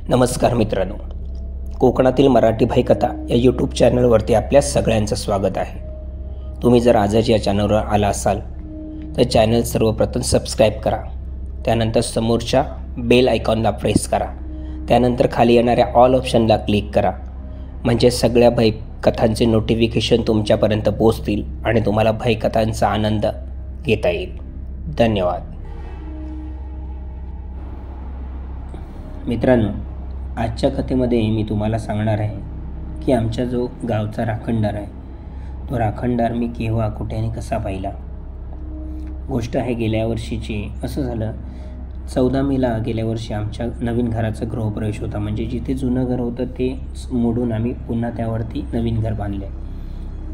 नमस्कार मित्रांनो, कोकणातील मराठी भाईकथा या यूट्यूब चॅनलवरती आपल्या सगळ्यांचं स्वागत आहे. तुम्ही जर आजच या चॅनलवर आला असाल तर चॅनल सर्वप्रथम सबस्क्राईब करा. त्यानंतर समोरच्या बेल आयकॉनला प्रेस करा. त्यानंतर खाली येणाऱ्या ऑल ऑप्शनला क्लिक करा. म्हणजे सगळ्या भाईकथांचे नोटिफिकेशन तुमच्यापर्यंत पोहोचतील आणि तुम्हाला भाईकथांचा आनंद घेता येईल. धन्यवाद. मित्रांनो, आजच्या कथेमध्ये मी तुम्हाला सांगणार आहे की आमचा जो गावचा राखणदार आहे तो राखणदार मी केव्हा, कुठे आणि कसा पाहिला. गोष्ट आहे गेल्या वर्षीची. असं झालं, 14 मेला गेल्या वर्षी आमच्या नवीन घराचा गृहप्रवेश होता. म्हणजे जिथे जुनं घर होतं ते मोडून आम्ही पुन्हा त्यावरती नवीन घर बांधले.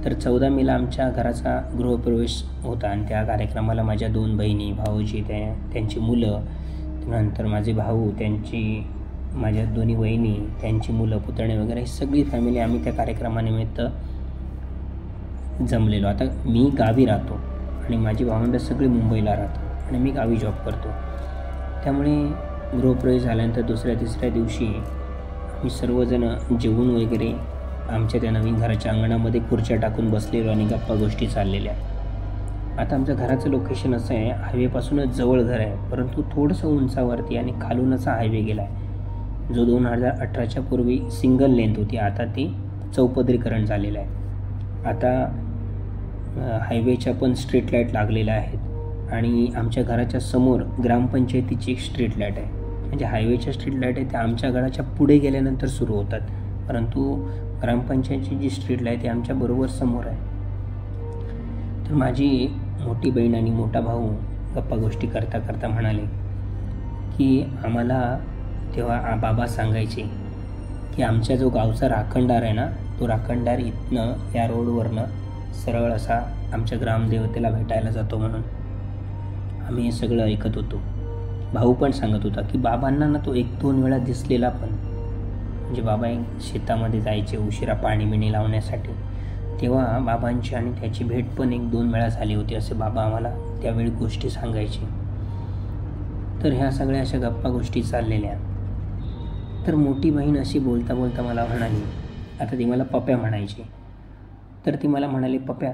तर 14 मेला आमच्या घराचा गृहप्रवेश होता आणि त्या कार्यक्रमाला माझ्या 2 बहिणी, भाऊजी, त्यांची मुलं, नंतर माझे भाऊ, माझ्या दोन्ही वहिनी, त्यांची मुलं, पुतणे वगैरे ही सगळी फॅमिली आम्ही त्या कार्यक्रमानिमित्त जमलेलो. आता मी गावी राहतो आणि माझी भावंडं सगळी मुंबईला राहतात आणि मी गावी जॉब करतो. त्यामुळे गृहप्रवेश झाल्यानंतर दुसऱ्या-तिसऱ्या दिवशी आम्ही सर्वजण जेवून वगैरे आमच्या त्या नवीन घराच्या अंगणामध्ये खुर्च्या टाकून बसलेलो आणि गप्पा गोष्टी चाललेल्या. आता आमचं घराचं लोकेशन असं आहे, हायवेपासूनच जवळ घर आहे, परंतु थोडंसं उंचावरती आणि खालून असा हायवे गेला आहे. जो 2018च्या पूर्वी सिंगल लेंथ होती, आता ती चौपदरीकरण झालेलं आहे. आता हायवेच्या पण स्ट्रीट लाईट लागलेल्या आहेत आणि आमच्या घराच्या समोर ग्रामपंचायतीची एक स्ट्रीट लाईट आहे. म्हणजे हायवेच्या स्ट्रीट लाईट आहे त्या आमच्या घराच्या पुढे गेल्यानंतर सुरू होतात, परंतु ग्रामपंचायतीची जी स्ट्रीट लाईट आहे आमच्या बरोबर समोर आहे. तर माझी मोठी बहीण आणि मोठा भाऊ गप्पा गोष्टी करता करता म्हणाले की आम्हाला तेव्हा बाबा सांगायचे की आमच्या जो गावचा राखणदार आहे ना, तो राखणदार इथनं या रोडवरनं सरळ असा आमच्या ग्रामदेवतेला भेटायला जातो म्हणून. आम्ही हे सगळं ऐकत होतो. भाऊ पण सांगत होता की बाबांना ना तो 1-2 वेळा दिसलेला पण. म्हणजे बाबा शेतामध्ये जायचे उशिरा पाणी बिणी लावण्यासाठी, तेव्हा बाबांची आणि त्याची भेट पण 1-2 वेळा झाली होती असे बाबा आम्हाला त्यावेळी गोष्टी सांगायचे. तर ह्या सगळ्या अशा गप्पा गोष्टी चाललेल्या. तर मोठी बहीण अशी बोलता बोलता मला म्हणाली, आता ती मला पप्या म्हणायची, तर ती मला म्हणाली, पप्या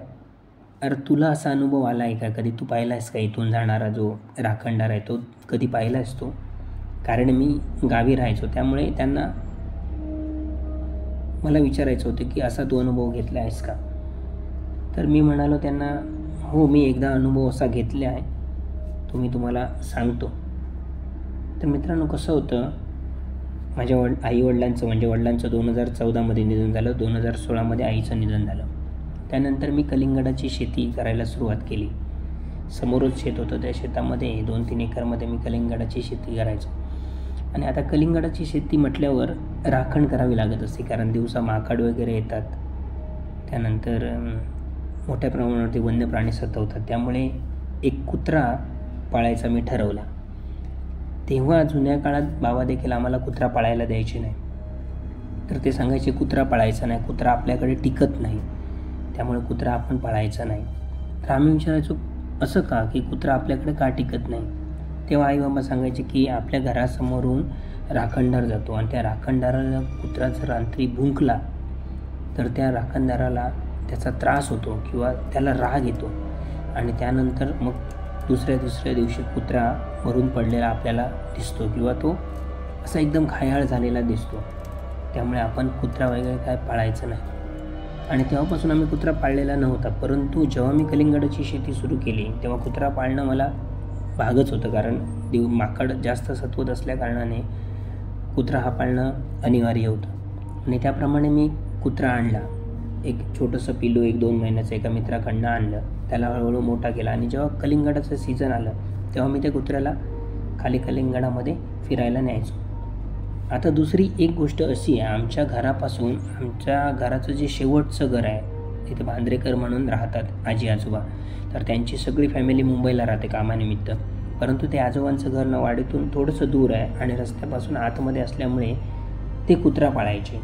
अरे तुला असा अनुभव आला आहे का कधी? तू पाहिला आहेस का इथून जाणारा जो राखणदार आहे तो कधी पाहिला आहेस तो? कारण मी गावी राहायचो त्यामुळे त्यांना मला विचारायचं होतं की असा तू अनुभव घेतला आहेस का? तर मी म्हणालो त्यांना, हो मी एकदा अनुभव असा घेतला आहे, तो मी तुम्हाला सांगतो. तर मित्रांनो, कसं होतं, माझ्या आईवडिलांचं म्हणजे वडिलांचं 2014मध्ये निधन झालं. 2016मध्ये आईचं निधन झालं. त्यानंतर मी कलिंगडाची शेती करायला सुरुवात केली. समोरच शेत होतं, त्या शेतामध्ये 2-3 एकरमध्ये मी कलिंगडाची शेती करायचो. आणि आता कलिंगडाची शेती म्हटल्यावर राखण करावी लागत असते, कारण दिवसा माकड वगैरे येतात, त्यानंतर मोठ्या प्रमाणावरती वन्य प्राणी सतवतात. त्यामुळे एक कुत्रा पाळायचा मी ठरवला. तेव्हा जुन्या काळात बाबा देखील आम्हाला कुत्रा पाळायला द्यायचे नाही. तर ते सांगायचे कुत्रा पाळायचा नाही, कुत्रा आपल्याकडे टिकत नाही, त्यामुळे कुत्रा आपण पाळायचा नाही. तर आम्ही विचारायचो असं का, की कुत्रा आपल्याकडे का टिकत नाही? तेव्हा आई बाबा सांगायचे की आपल्या घरासमोरून राखणदार जातो आणि त्या राखणदाराला कुत्रा जर रात्री भुंकला तर त्या राखणदाराला त्याचा त्रास होतो किंवा त्याला राग येतो आणि त्यानंतर मग दुसऱ्या दिवशी कुत्रा मरून पडलेला आपल्याला दिसतो किंवा तो असा एकदम घायाळ झालेला दिसतो. त्यामुळे आपण कुत्रा वगैरे काय पाळायचं नाही. आणि तेव्हापासून आम्ही कुत्रा पाळलेला नव्हता. परंतु जेव्हा मी कलिंगडाची शेती सुरू केली तेव्हा कुत्रा पाळणं मला भागच होतं, कारण माकड जास्त सतवत असल्याकारणाने कुत्रा हा पाळणं अनिवार्य होतं. आणि त्याप्रमाणे मी कुत्रा आणला. एक छोटंसं पिल्लू 1-2 महिन्याचं एका मित्राकडनं आणलं, त्याला हळूहळू मोठा केला आणि जेव्हा कलिंगडाचं सीझन आलं तेव्हा मी त्या कुत्र्याला खाली कलिंगडामध्ये फिरायला न्यायचो. आता दुसरी एक गोष्ट अशी आहे, आमच्या घरापासून आमच्या घराचं जे शेवटचं घर आहे तिथे भांद्रेकर म्हणून राहतात आजी आजोबा. तर त्यांची सगळी फॅमिली मुंबईला राहते कामानिमित्त, परंतु ते आजोबांचं घर वाडीतून थोडंसं दूर आहे आणि रस्त्यापासून आतमध्ये असल्यामुळे ते कुत्रा पाळायचे.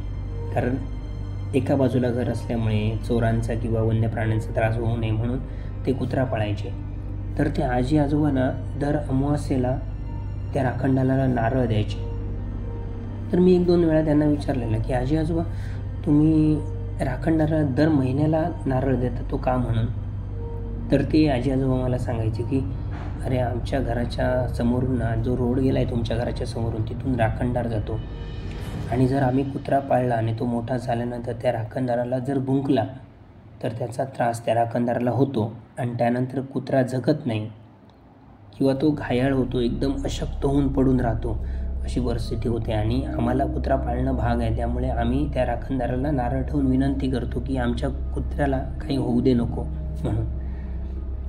कारण एका बाजूला घर असल्यामुळे चोरांचा किंवा वन्य प्राण्यांचा त्रास होऊ नये म्हणून ते कुत्रा पाळायचे. तर ते आजी आजोबांना दर अमावास्येला त्या राखणदाराला नारळ द्यायचे तर मी 1-2 वेळा त्यांना विचारलेलं की आजी आजोबा तुम्ही राखणदाराला दर महिन्याला नारळ देता तो का म्हणून? तर ते आजी आजोबा मला सांगायचे की अरे आमच्या घराच्या समोरून ना जो रोड गेला आहे तुमच्या घराच्या समोरून तिथून राखणदार जातो आणि जर आम्ही कुत्रा पाळला आणि तो मोठा झाल्यानंतर त्या राखणदाराला जर भुंकला तर त्याचा त्रास त्या राखणदाराला होतो आणि त्यानंतर कुत्रा जगत नाही किंवा तो घायाळ होतो, एकदम अशक्त होऊन पडून राहतो, अशी परिस्थिती होते आणि आम्हाला कुत्रा पाळणं भाग आहे. त्यामुळे आम्ही त्या राखणदाराला नारळ ठेवून विनंती करतो की आमच्या कुत्र्याला काही होऊ दे नको म्हणून.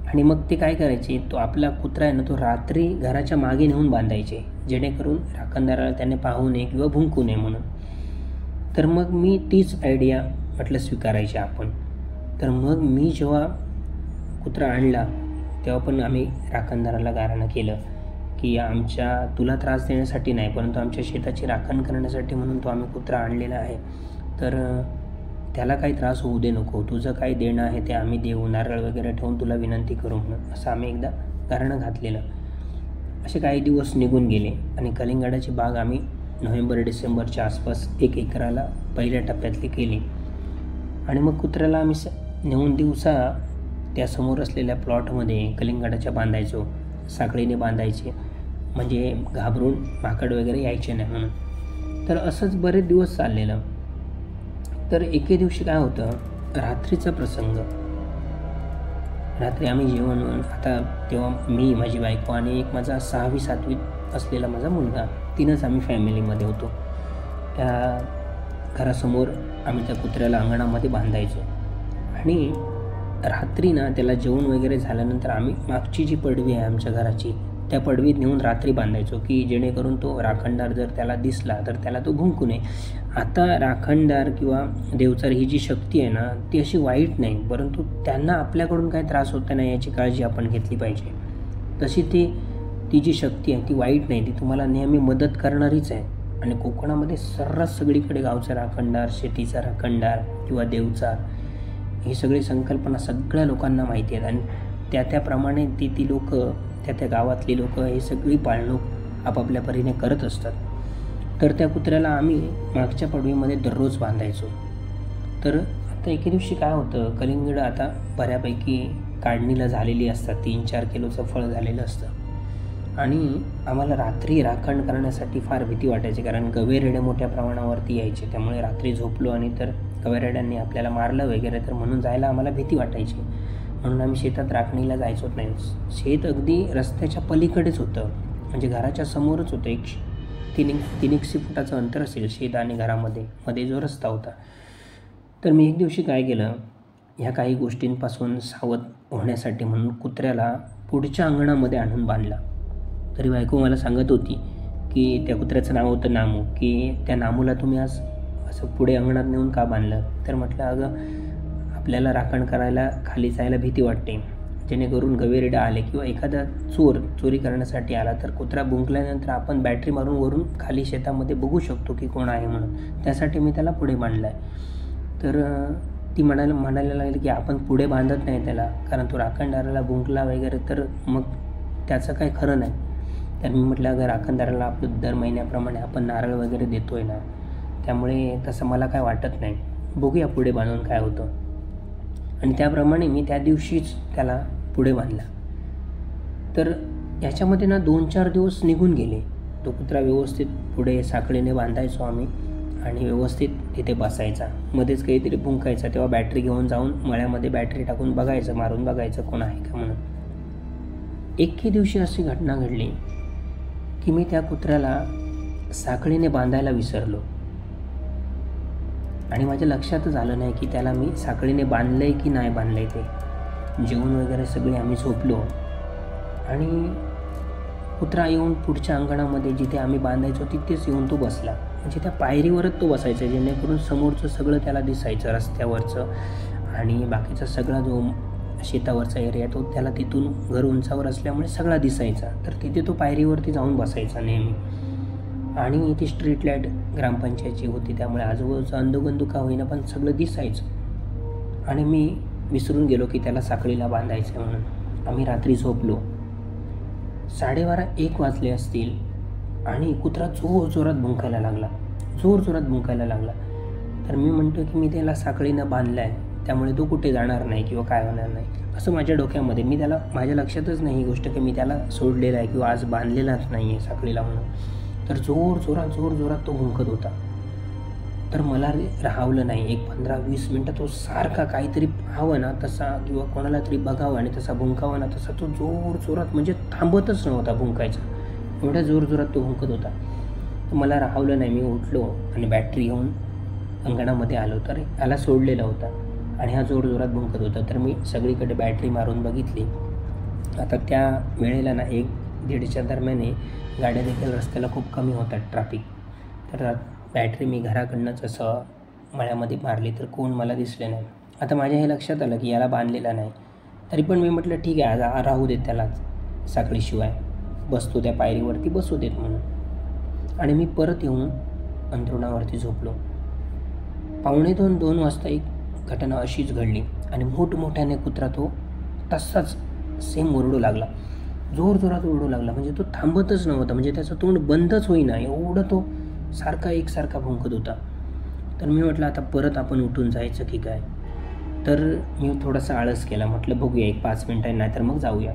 आणि मग ते काय करायचे, तो आपला कुत्रा आहे ना तो रात्री घराच्या मागे नेऊन बांधायचे जेणेकरून राखणदाराला त्याने पाहू नये किंवा भुंकू नये म्हणून. तर मग मी तीच आयडिया म्हटलं स्वीकारायची आपण. तर मग मी जेव्हा कुत्रा आणला तेव्हा पण आम्ही राखणदाराला गाऱ्हाणं केलं की तुला त्रास देण्यासाठी नाही परंतु आमच्या शेताची राखण करण्यासाठी म्हणून तो आम्ही कुत्रा आणलेला आहे, तर त्याला काही त्रास होऊ दे नको, तुझं काही देणं आहे ते आम्ही देऊ, नारळ वगैरे ठेवून तुला विनंती करू म्हणून असं आम्ही एकदा गाऱ्हाणं घातलेलं. असे काही दिवस निघून गेले आणि कलिंगडाची बाग आम्ही नोव्हेंबर-डिसेंबरच्या आसपास 1 एकराला पहिल्या टप्प्यातली केली. आणि मग कुत्र्याला आम्ही नेऊन दिवसा त्यासमोर असलेल्या प्लॉटमध्ये कलिंगडाच्या बांधायचो, साखळीने बांधायचे म्हणजे घाबरून माकड वगैरे यायचे नाही म्हणून. तर असंच बरेच दिवस चाललेलं. तर एके दिवशी काय होतं, रात्रीचा प्रसंग. रात्री आम्ही जेवण आता तेव्हा मी, माझी बायको आणि एक माझा 6वी-7वीत असलेला माझा मुलगा, 3च आम्ही फॅमिलीमध्ये होतो. त्या घरासमोर आम्ही त्या कुत्र्याला अंगणामध्ये बांधायचो आणि रात्री ना त्याला जेवण वगैरे झाल्यानंतर आम्ही मागची जी पडवी आहे आमच्या घराची त्या पडवीत नेऊन रात्री बांधायचो की जेणेकरून तो राखणदार जर त्याला दिसला तर त्याला तो भुंकू नये. आता राखणदार किंवा देवचार ही जी शक्ती आहे ना ती अशी वाईट नाही, परंतु त्यांना आपल्याकडून काही त्रास होत नाही याची काळजी आपण घेतली पाहिजे. तशी ती जी शक्ती आहे ती वाईट नाही, ती तुम्हाला नेहमी मदत करणारीच आहे. आणि कोकणामध्ये सर्रास सगळीकडे गावचा राखणदार, शेतीचा राखणदार किंवा देवचार ही सगळी संकल्पना सगळ्या लोकांना माहिती आहेत आणि त्याप्रमाणे ती लोक, त्या गावातली लोक ही सगळी पाळणूक आपापल्या परीने करत असतात. तर त्या कुत्र्याला आम्ही मागच्या पडवीमध्ये दररोज बांधायचो. तर आता एके दिवशी काय होतं, कलिंगड आता बऱ्यापैकी काढणीला झालेली असतात, 3-4 किलोचं फळ झालेलं असतं आणि आम्हाला रात्री राखण करण्यासाठी फार भीती वाटायची कारण गवेरेडे मोठ्या प्रमाणावरती यायचे. त्यामुळे रात्री झोपलो आणि तर गवेरेड्यांनी आपल्याला मारलं वगैरे तर म्हणून जायला आम्हाला भीती वाटायची. म्हणून आम्ही शेतात राखणीला जायचोच नाही. शेत अगदी रस्त्याच्या पलीकडेच होतं, म्हणजे घराच्या समोरच होतं. 300 फुटाचं अंतर असेल शेत आणि मध्ये जो रस्ता होता. तर मी एक दिवशी काय केलं, ह्या काही गोष्टींपासून सावध होण्यासाठी म्हणून कुत्र्याला पुढच्या अंगणामध्ये आणून बांधला. तरी बायको मला सांगत होती की त्या कुत्र्याचं नाव होतं नामू, की त्या नामूला तुम्ही आज असं पुढे अंगणात नेऊन का बांधलं. तर म्हटलं अगं आपल्याला राखण करायला खाली जायला भीती वाटते, जेणेकरून गवेरेडा आले किंवा एखादा चोरी करण्यासाठी आला तर कुत्रा भुंकल्यानंतर आपण बॅटरी मारून वरून खाली शेतामध्ये बघू शकतो की कोण आहे म्हणून, त्यासाठी मी त्याला पुढे बांधला आहे. तर ती म्हणायला लागली की आपण पुढे बांधत नाही त्याला कारण तो राखणदाराला भुंकला वगैरे तर मग त्याचं काही खरं नाही. तर मी म्हटलं अगं राखणदाराला आपलं दर महिन्याप्रमाणे आपण नारळ वगैरे देतो आहे ना, त्यामुळे तसं मला काय वाटत नाही, बघूया पुढे बांधून काय होतं. आणि त्याप्रमाणे मी त्या दिवशीच त्याला पुढे बांधला. तर याच्यामध्ये ना 2-4 दिवस निघून गेले. तो कुत्रा व्यवस्थित पुढे साखळीने बांधायचो आम्ही आणि व्यवस्थित तिथे बसायचा. मध्येच काहीतरी भुंकायचा तेव्हा बॅटरी घेऊन जाऊन मळ्यामध्ये बॅटरी टाकून बघायचं, मारून बघायचं कोण आहे का म्हणून. एके दिवशी अशी घटना घडली की मी त्या कुत्र्याला साखळीने बांधायला विसरलो आणि माझ्या लक्षातच आलं नाही की त्याला मी साखळीने बांधलं आहे की नाही बांधलं आहे. ते जेवण वगैरे सगळे आम्ही झोपलो आणि कुत्रा येऊन पुढच्या अंगणामध्ये जिथे आम्ही बांधायचो तिथेच येऊन तो बसला. म्हणजे त्या पायरीवरच तो बसायचा जेणेकरून समोरचं सगळं त्याला दिसायचं, रस्त्यावरचं आणि बाकीचा सगळा जो शेतावरचा एरिया तो त्याला तिथून घर उंचावर असल्यामुळे सगळा दिसायचा. तर तिथे तो पायरीवरती जाऊन बसायचा नेहमी. आणि ती स्ट्रीट लाईट ग्रामपंचायतची होती त्यामुळे आजूबाजूचं अंदोगंदू का होईना पण सगळं दिसायचं. आणि मी विसरून गेलो की त्याला साखळीला बांधायचं म्हणून. आम्ही रात्री झोपलो. 12:30-1 वाजले असतील आणि कुत्रा जोरात भुंकायला लागला. जोरजोरात भुंकायला लागला. तर मी म्हणतो की मी त्याला साखळीनं बांधलं आहे, त्यामुळे तो कुठे जाणार नाही किंवा काय होणार नाही, असं माझ्या डोक्यामध्ये. मी त्याला, माझ्या लक्षातच नाही ही गोष्ट की मी त्याला सोडलेलं आहे किंवा आज बांधलेलाच नाही आहे साखळीला म्हणून. तर जोरजोरात तो भुंकत होता. तर मला राहावलं नाही. एक 15-20 मिनटं तो सारखा काहीतरी पाहावं ना तसा किंवा कोणाला तरी बघावं आणि तसा भुंकावा ना तसा तो जोरजोरात, म्हणजे थांबतच नव्हता भुंकायचा. एवढ्या जोरजोरात तो भुंकत होता. तर मला राहावलं नाही. मी उठलो आणि बॅटरी घेऊन अंगणामध्ये आलो. तर याला सोडलेला होता आणि हा जोरजोरात भुंकत होता. तर मी सगळीकडे बॅटरी मारून बघितली. आता त्या वेळेला ना 1-1:30च्या दरम्याने गाड्या देखील रस्त्याला खूप कमी होतात, ट्रॅफिक. तर बॅटरी मी घराकडनंच असं मळ्यामध्ये मारली तर कोण मला दिसले नाही. आता माझ्या हे लक्षात आलं की याला बांधलेला नाही. तरी पण मी म्हटलं ठीक आहे, आज राहू देत त्याला साखळीशिवाय, बसतो त्या पायरीवरती बसू देत म्हणून. आणि मी परत येऊन अंथरुणावरती झोपलो. 1:45-2 वाजता एक घटना अशीच घडली आणि मोठमोठ्याने कुत्रा तो तसाच सेम ओरडू लागला, जोरजोरात ओरडू लागला. म्हणजे तो थांबतच नव्हता, म्हणजे त्याचं तोंड बंदच होईना, एवढं तो सारखा एकसारखा भुंकत होता. तर मी म्हटलं आता परत आपण उठून जायचं की काय. तर मी थोडासा आळस केला. म्हटलं बघूया 1-5 मिनटं, नाही तर मग जाऊया.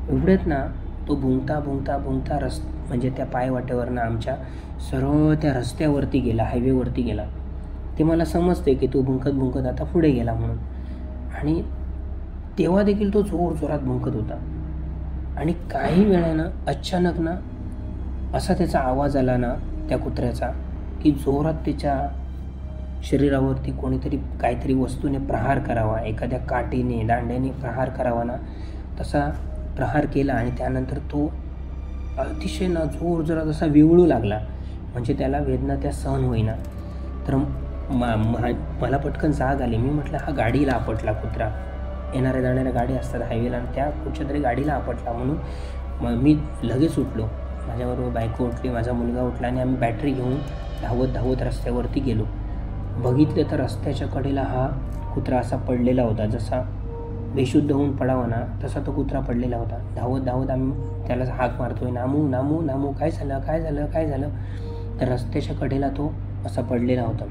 एवढ्यात ना तो भुंकता म्हणजे त्या पायवाटेवरनं आमच्या सरळ त्या रस्त्यावरती गेला, हायवेवरती गेला. ते मला समजते की तो भुंकत आता पुढे गेला म्हणून. आणि तेव्हा देखील तो जोरजोरात भुंकत होता. आणि काही वेळानं अचानक ना असा त्याचा आवाज आला ना त्या कुत्र्याचा की जोरात त्याच्या शरीरावरती कोणीतरी काहीतरी वस्तूने प्रहार करावा, एखाद्या काठीने दांड्याने प्रहार करावा ना तसा प्रहार केला. आणि त्यानंतर तो अतिशय ना जोरजोरात असा विवळू लागला, म्हणजे त्याला वेदना त्या सहन होईना. तर मला पटकन जाग आली. मी म्हटलं हा गाडीला आपटला कुत्रा, येणाऱ्या जाणाऱ्या गाडी असतात हायवेला आणि त्या कुठच्या तरी गाडीला आपटला. म्हणून मी लगेच उठलो, माझ्याबरोबर बायको उठली, माझा मुलगा उठला आणि आम्ही बॅटरी घेऊन धावत रस्त्यावरती गेलो. बघितलं तर रस्त्याच्या कडेला हा कुत्रा असा पडलेला होता, जसा बेशुद्ध होऊन पडावा ना तसा तो कुत्रा पडलेला होता. धावत आम्ही त्याला हाक मारतोय, नामू नामू नामू, काय झालं. तर रस्त्याच्या कडेला तो असा पडलेला होता.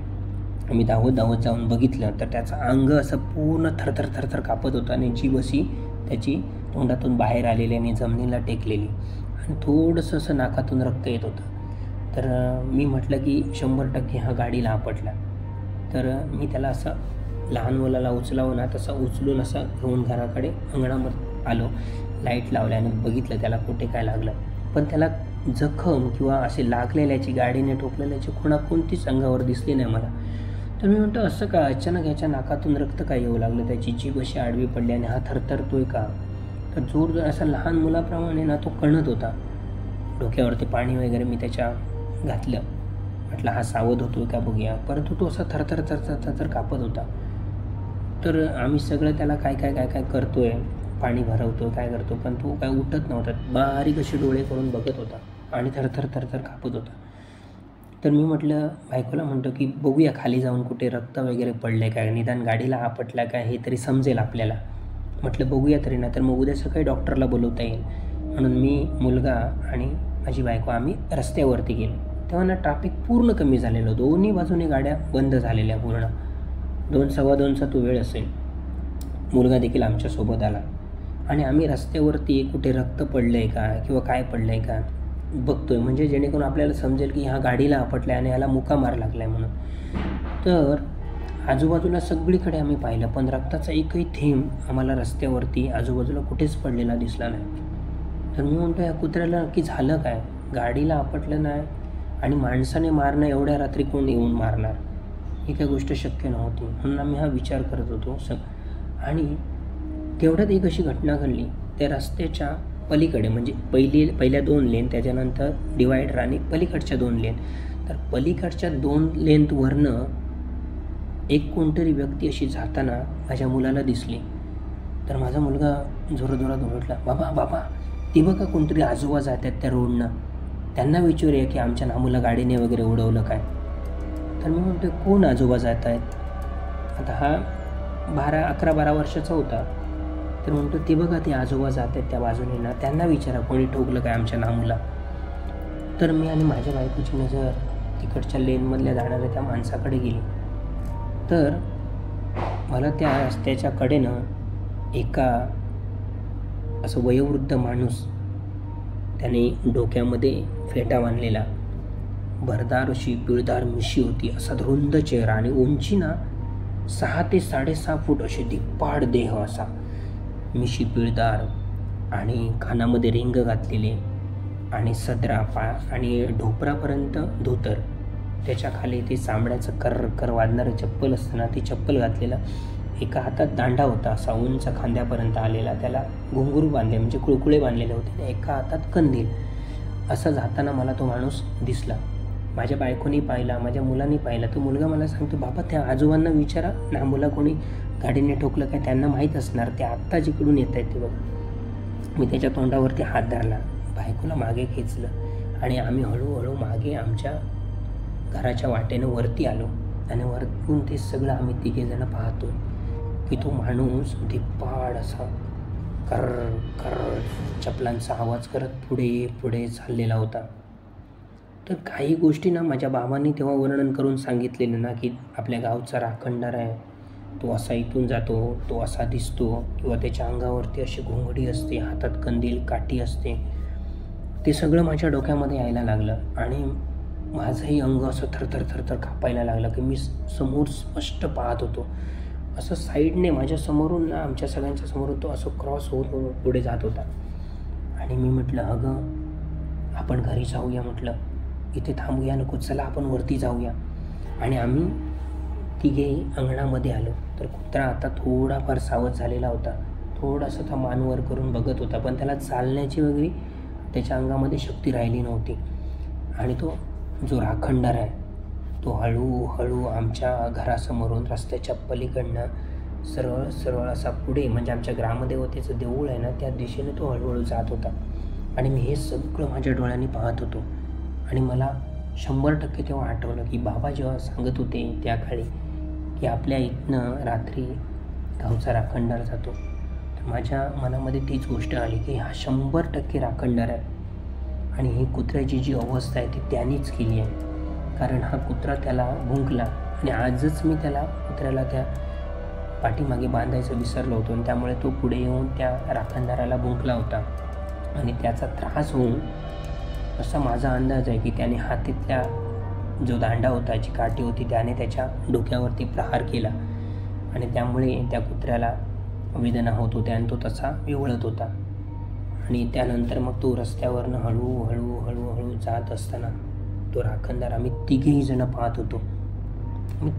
आम्ही धावत जाऊन बघितलं तर त्याचं अंग असं पूर्ण थरथर कापत होतं आणि जीभ अशी त्याची तोंडातून बाहेर आलेली आणि जमिनीला टेकलेली आणि थोडंसं असं नाकातून रक्त येत होतं. तर मी म्हटलं की 100% हा गाडीला आपटला. तर मी त्याला असं लहान मुलाला उचलावं ना तसं उचलून असं घेऊन घराकडे अंगणामध्ये आलो, लाईट लावल्या आणि बघितलं त्याला कुठे काय लागलं. पण त्याला जखम किंवा असे लागलेल्याची, गाडीने ठोकलेल्याची कोणतीच अंगावर दिसली नाही मला. तर मी म्हणतो असं का, अचानक ह्याच्या नाकातून रक्त काय येऊ लागलं, त्याची जीभ अशी आडवी पडली आणि हा थरथरतोय का. तर जोर असा लहान मुलाप्रमाणे ना तो कणत होता. डोक्यावरती पाणी वगैरे मी त्याच्या घातलं, म्हटलं हा सावध होतो का बघूया. परंतु तो असा थरथर कापत होता. तर आम्ही सगळं त्याला काय करतोय, पाणी भरवतो, काय करतो, पण तो काय उठत नव्हता. बारीक असे डोळे करून बघत होता आणि थरथर कापत होता. तर मी म्हटलं, बायकोला म्हणतो की बघूया खाली जाऊन कुठे रक्त वगैरे पडलं आहे काय, निदान गाडीला आपटला काय हे तरी समजेल आपल्याला. म्हटलं बघूया तरी, नाही तर मग उद्या सकाळी डॉक्टरला बोलवता येईल. म्हणून मी, मुलगा आणि माझी बायको आम्ही रस्त्यावरती गेलो. तेव्हा ना ट्रॅफिक पूर्ण कमी झालेलं, दोन्ही बाजूने गाड्या बंद झालेल्या पूर्ण. 2-2:15चा तो वेळ असेल. मुलगा देखील आमच्यासोबत आला आणि आम्ही रस्त्यावरती कुठे रक्त पडलं आहे का किंवा काय पडलं आहे का बघतोय, म्हणजे जेणेकरून आपल्याला समजेल की ह्या गाडीला आपटला आहे आणि ह्याला मुका मार लागला आहे म्हणून. तर आजूबाजूला सगळीकडे आम्ही पाहिलं, पण रक्ताचा एकही थेंब आम्हाला रस्त्यावरती आजूबाजूला कुठेच पडलेला दिसला नाही. तर मी म्हणतो या कुत्र्याला नक्की झालं काय, गाडीला आपटलं नाही आणि माणसाने मारणं एवढ्या रात्री कोण येऊन मारणार, ही काही गोष्ट शक्य नव्हती. म्हणून आम्ही हा विचार करत होतो आणि तेवढ्यात एक अशी घटना घडली. त्या रस्त्याच्या पलीकडे, म्हणजे पहिल्या 2 लेन, त्याच्यानंतर डिवायडर आणि पलीकडच्या 2 लेन. तर पलीकडच्या 2 लेनवरनं एक कोणतरी व्यक्ती अशी जाताना माझ्या मुलाला दिसली. तर माझा मुलगा जोरात ओरडला, बाबा ती बघा कोणतरी आजोबा जात आहेत त्या रोडनं, त्यांना विचारूया की आमच्या नामूला गाडीने वगैरे उडवलं काय. तर मी म्हणतो कोण आजोबा जात आहेत. आता हा 11-12 वर्षाचा होता. तर म्हणतो ती बघा ते आजोबा जात आहेत त्या बाजूने ना, त्यांना विचारा कोणी ठोकलं काय आमच्या नामूला. तर मी आणि माझ्या बायकोची नजर तिकडच्या लेनमधल्या जाणाऱ्या त्या माणसाकडे गेली. तर मला त्या रस्त्याच्या कडेनं एका असं वयोवृद्ध माणूस, त्याने डोक्यामध्ये फेटा बांधलेला, भरदार अशी पिळदार मिशी होती, असा रुंद चेहरा आणि उंची ना 6 ते 6.5 फूट अशी धिप्पाड देह, असा मिशी पिळदार आणि कानामध्ये रिंग घातलेले आणि सदरा आणि ढोपरापर्यंत धोतर, त्याच्या खाली ते चांबड्याचं कर वाजणारं चप्पल असतं ना, ती चप्पल घातलेलं. एका हातात दांडा होता असा उंच खांद्यापर्यंत आलेला, त्याला घुंगरू बांधले म्हणजे कुळकुळे बांधलेले होते, एका हातात कंदील. असं जाताना मला तो माणूस दिसला. माझ्या बायकोनी पाहिला, माझ्या मुलांनी पाहिला. तो मुलगा मला सांगतो, बाबा त्या आजोबांना विचारा ना, मुला कोणी गाडीने ठोकलं काय, त्यांना माहीत असणार, ते आत्ता जिकडून येत आहेत ते बघ. मी त्याच्या तोंडावरती हात धरला, बायकोला मागे खेचलं आणि आम्ही हळूहळू मागे आमच्या घराच्या वाटेनं वरती आलो. आणि वरतून ते सगळं आम्ही तिघेजणं पाहतो की तो माणूस धिप्पाड असा कर चपलांचा आवाज करत पुढे चाललेला होता. तर काही गोष्टी ना माझ्या बाबांनी तेव्हा वर्णन करून सांगितलेलं ना, की आपल्या गावचा राखणदार आहे, तो असा इथून जातो, तो असा दिसतो, किंवा त्याच्या अंगावरती अशी घोंगडी असते, हातात कंदील काठी असते. ते सगळं माझ्या डोक्यामध्ये यायला लागलं आणि माझंही अंग असं थरथर कापायला लागलं की मी समोर स्पष्ट पाहत होतो. असं साईडने माझ्या समोरून ना, आमच्या सगळ्यांच्या समोरून तो असं क्रॉस होत पुढे जात होता. आणि मी म्हटलं, अगं आपण घरी जाऊया, म्हटलं इथे थांबूया नको, चला आपण वरती जाऊया. आणि आम्ही तिघेही अंगणामध्ये आलो. तर कुत्रा आता थोडाफार सावध झालेला होता, थोडासा तो मानवर करून बघत होता, पण त्याला चालण्याची वगैरे त्याच्या अंगामध्ये शक्ती राहिली नव्हती. आणि तो जो राखणदार आहे तो हळूहळू आमच्या घरासमोरून रस्त्याच्या पलीकडनं सरळ असा पुढे, म्हणजे आमच्या ग्रामदेवतेचं देऊळ आहे ना, त्या दिशेने तो हळूहळू जात होता. आणि मी हे सगळं माझ्या डोळ्यांनी पाहत होतो. आणि मला 100% तेव्हा आठवलं की बाबा जेव्हा सांगत होते त्या काळी की आपल्या इथनं रात्री गावचा राखणदार जातो, तर माझ्या मनामध्ये तीच गोष्ट आली की हा 100% राखणदार आहे. आणि ही कुत्र्याची जी अवस्था आहे ती त्यानेच केली आहे, कारण हा कुत्रा त्याला भुंकला आणि आजच मी कुत्र्याला त्या पाठीमागे बांधायचं विसरलो होतो आणि त्यामुळे तो पुढे येऊन त्या राखणदाराला भुंकला होता. आणि त्याचा त्रास होऊन असा माझा अंदाज आहे की त्याने हातीतल्या जो दांडा होता, जी काठी होती, त्याने त्याच्या डोक्यावरती प्रहार केला आणि त्यामुळे त्या कुत्र्याला वेदना होत होत्या आणि तो तसा विवळत होता. आणि त्यानंतर मग तो रस्त्यावरनं हळूहळू जात असताना तो राखणदार आम्ही तिघेही जण पाहत होतो. मी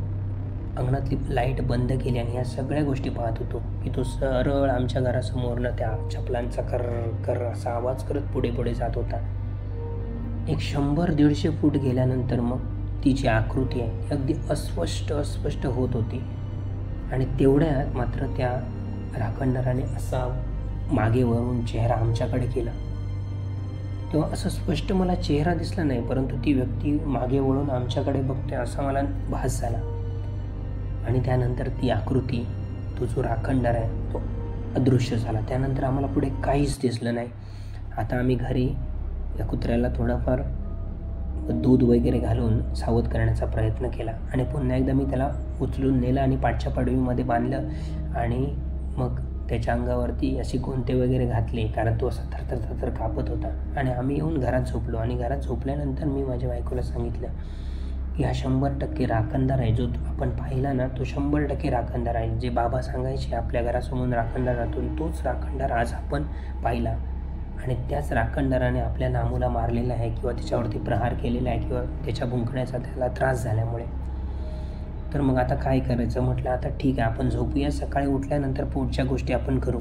अंगणातली लाईट बंद केली आणि ह्या सगळ्या गोष्टी पाहत होतो की तो सरळ आमच्या घरासमोरनं त्या चपलांचा कर असा आवाज करत पुढे जात होता. एक 100-150 फूट गेल्यानंतर मग ती जी आकृती आहे ती अगदी अस्पष्ट होत होती. आणि तेवढ्यात मात्र त्या राखणदाराने असा मागे वळून चेहरा आमच्याकडे केला. तेव्हा असं स्पष्ट मला चेहरा दिसला नाही, परंतु ती व्यक्ती मागे वळून आमच्याकडे बघते असा मला भास झाला. आणि त्यानंतर ती आकृती, तो जो राखणदार आहे तो अदृश्य झाला. त्यानंतर आम्हाला पुढे काहीच दिसलं नाही. आता आम्ही घरी या कुत्र्याला थोडंफार दूध वगैरे घालून सावध करण्याचा प्रयत्न केला आणि पुन्हा एकदा मी त्याला उचलून नेलं आणि पाठच्या पडवीमध्ये बांधलं आणि मग त्याच्या अंगावरती अशी गोंते वगैरे घातले, कारण तो असा थरथर कापत होता. आणि आम्ही येऊन घरात झोपलो. आणि घरात झोपल्यानंतर मी माझ्या बायकोला सांगितलं की हा 100% राखणदार आहे, जो आपण पाहिला ना तो 100% राखणदार आहे. जे बाबा सांगायचे आपल्या घरासमोरून राखणदार राहतो, तोच राखणदार आज आपण पाहिला. आणि त्याच राखणदाराने आपल्या नामूला मारलेला आहे किंवा त्याच्यावरती प्रहार केलेला आहे किंवा त्याच्या भुंकण्याचा त्याला त्रास झाल्यामुळे. तर मग आता काय करायचं, म्हटलं आता ठीक आहे आपण झोपूया, सकाळी उठल्यानंतर पुढच्या गोष्टी आपण करू.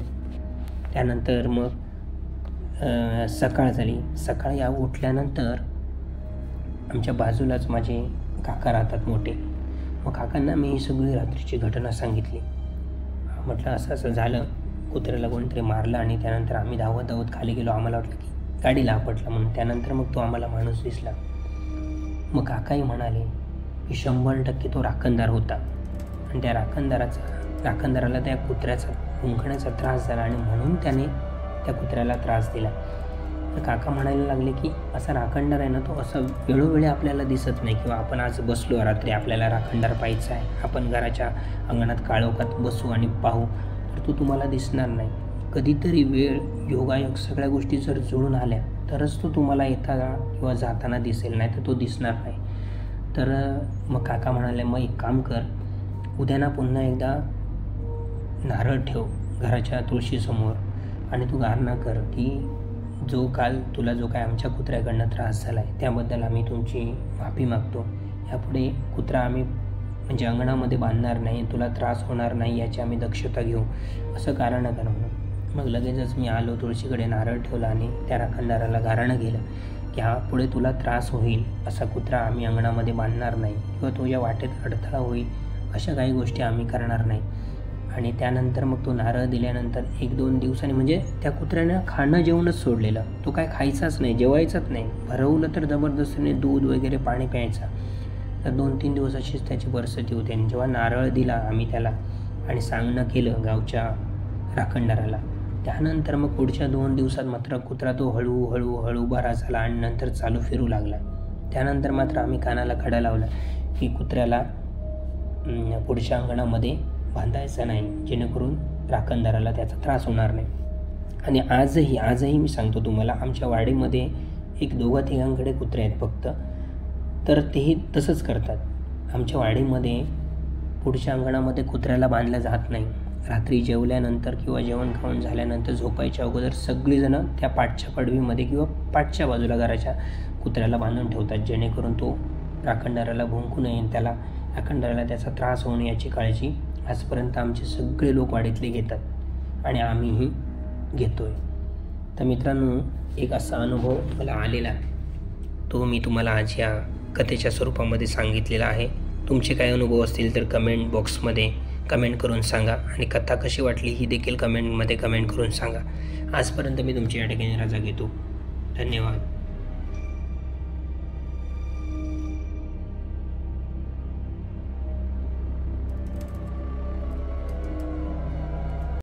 त्यानंतर मग सकाळ झाली. सकाळी उठल्यानंतर आमच्या बाजूलाच माझे काका राहतात मोठे. मग काकांना मी ही सगळी रात्रीची घटना सांगितली. म्हटलं असं झालं, कुत्र्याला कोणतरी मारलं. आणि त्यानंतर आम्ही धावत खाली गेलो. आम्हाला वाटलं की गाडीला आपटलं म्हणून. त्यानंतर मग तो आम्हाला माणूस दिसला. मग काकाही म्हणाले की 100% तो राखणदार होता आणि त्या राखणदाराला त्या कुत्र्याचा भुंकण्याचा त्रास झाला आणि म्हणून त्याने त्या कुत्र्याला त्रास दिला. तर काका म्हणायला लागले की असा राखणदार आहे ना, तो असा वेळोवेळी आपल्याला दिसत नाही, किंवा आपण आज बसलो रात्री आपल्याला राखणदार पाहायचा आहे, आपण घराच्या अंगणात काळोखात बसू आणि पाहू, तर तो तुम्हाला दिसणार नाही. कधीतरी वेळ, योगायोग सगळ्या गोष्टी जर जुळून आल्या तरच तो तुम्हाला येताना किंवा जाताना दिसेल, नाही तर तो दिसणार नाही. तर मग काका म्हणाले, मग एक काम कर, उद्या ना पुन्हा एकदा नारळ ठेव घराच्या तुळशीसमोर आणि तू गारणा कर की जो काल तुला जो काय आमच्या कुत्र्याकडनं त्रास झाला आहे त्याबद्दल आम्ही तुमची माफी मागतो. यापुढे कुत्रा आम्ही म्हणजे अंगणामध्ये बांधणार नाही, तुला त्रास होणार नाही याची आम्ही दक्षता घेऊ, असं गारणं कर म्हणून. मग लगेचच मी आलो, तुळशीकडे नारळ ठेवला आणि त्या राखणदाराला गारणं गेलं की पुढे तुला त्रास होईल असा कुत्रा आम्ही अंगणामध्ये बांधणार नाही, किंवा तुझ्या वाटेत अडथळा होईल अशा काही गोष्टी आम्ही करणार नाही. आणि त्यानंतर मग तो नारळ दिल्यानंतर 1-2 दिवसांनी म्हणजे त्या कुत्र्यानं खाणं जेवणच सोडलेलं, तो काय खायचाच नाही, जेवायचाच नाही, भरवलं तर जबरदस्तीने दूध वगैरे पाणी प्यायचा. तर 2-3 दिवस अशीच त्याची परिस्थिती होती. आणि जेव्हा नारळ दिला आम्ही त्याला आणि सांगणं केलं गावच्या राखणदाराला, त्यानंतर मग पुढच्या 2 दिवसात मात्र कुत्रा तो हळूहळू बरा झाला आणि नंतर चालू फिरू लागला. त्यानंतर मात्र आम्ही कानाला खडा लावला की कुत्र्याला पुढच्या अंगणामध्ये बांधायचं नाही, जेणेकरून राखणदाराला त्याचा त्रास होणार नाही. आणि आजही मी सांगतो तुम्हाला, आमच्या वाडीमध्ये 1-2-3 कुत्रे आहेत फक्त, तर तेही तसंच करतात. आमच्या वाडीमध्ये पुढच्या अंगणामध्ये कुत्र्याला बांधलं जात नाही. रात्री जेवल्यानंतर किंवा जेवण खाऊन झाल्यानंतर झोपायच्या अगोदर सगळीजणं त्या पाठच्या पडवीमध्ये किंवा पाठच्या बाजूला घराच्या कुत्र्याला बांधून ठेवतात, जेणेकरून तो राखणदाराला भुंकू नये, त्याला राखणदाराला त्याचा त्रास होऊ नये याची काळजी आजपर्यंत आमचे सगळे लोक वाडीतले घेतात आणि आम्हीही घेतो आहे. तर मित्रांनो, एक असा अनुभव मला आलेला आहे, तो मी तुम्हाला आज या कथेच्या स्वरूपामध्ये सांगितलेला आहे. तुमचे काय अनुभव असतील तर कमेंट बॉक्समध्ये कमेंट करून सांगा, आणि कथा कशी वाटली ही देखील कमेंट करून सांगा. आजपर्यंत मी तुमची या ठिकाणी रजा घेतो. धन्यवाद.